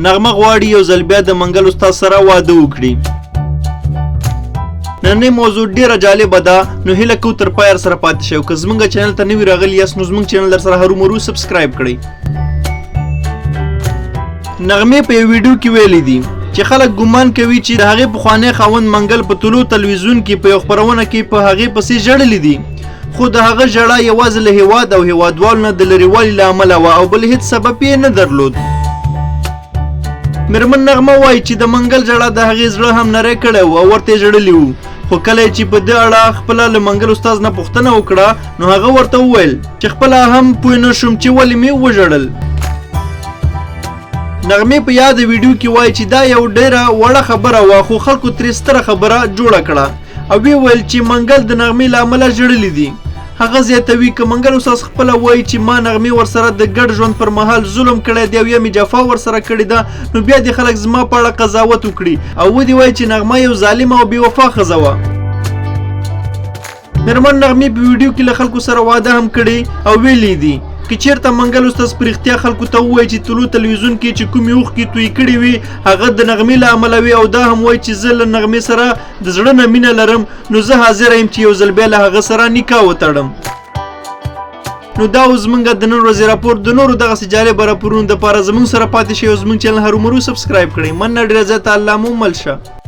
نغمه غواړي یو ځل بیا د منګل استاد سره واده وکړي. نننۍ موضوع ډیره جالبه ده، نو هیله کوو تر پایه سره پاتې شئ. که زموږ چینل ته نوي راغلي یاست نو زموږ چینل در سره هرومرو سبسکرایب کړئ. نغمې په یو ویډیو کې ویلي دي چې خلک ګمان کوي چې د هغې پخوانی خاوند منګل په طلوع تلویزیون کې په یو خپرونه کې په هغې پسې ژړلي دي، خو د هغه ژړا یوازې له هیواد او هیوادوالو نه د لرېوالي له امله وه او بل هېڅ سبب یې نه درلود. میرمن نغمه وایي چې د منګل ژړا د هغې زړه هم نری کړی و او ورته یې ژړلي وو، خو کله چې په دې اړه خپله له منګل استاد نه پوښتنه وکړه نو هغه ورته وویل چې خپله هم پوه نه شوم چې ولې مې وژړل. نغمې په یاد ویډیو کې وایي چې دا یو ډیره وړه خبره وه، خو خلکو ترې ستره خبره جوړه کړه او ویې ویل چې منګل د نغمې له امله ژړلي دي. هغه زیاتوي که منګل استاد خپله وایي چې ما نغمې ورسره د ګډ ژوند پر مهال ظلم کړی دی او یا مې جفا ورسره کړې ده، نو بیا دې خلک زما په اړه قضاوت وکړي او ودې وایي چې نغمه یو ظالمه او بې وفا ښځه وه. میرمن نغمې په ویډیو کې له خلکو سره واده هم کړی او ویلي دي که چیرته منګل استاد په رښتیا خلکو ته ووایي چې طلوع تلویزیون کې چې کومې اوښکې توی کړې وي هغه د نغمې له امله وي او دا هم وایي چې زه له نغمې سره د زړه نه مینه لرم، نو زه حاضره یم چې یو ځل بیا له هغه سره نکاح وتړم. نو دا اوس زموږ د نن ورځې راپور. د نورو دغسې جالبه راپورونو دپاره زموږ سره پاتې شئ او زموږ چینل هرومرو سبسکرایب کړئ. مننه ډېره زیاته. الله مو مل شه.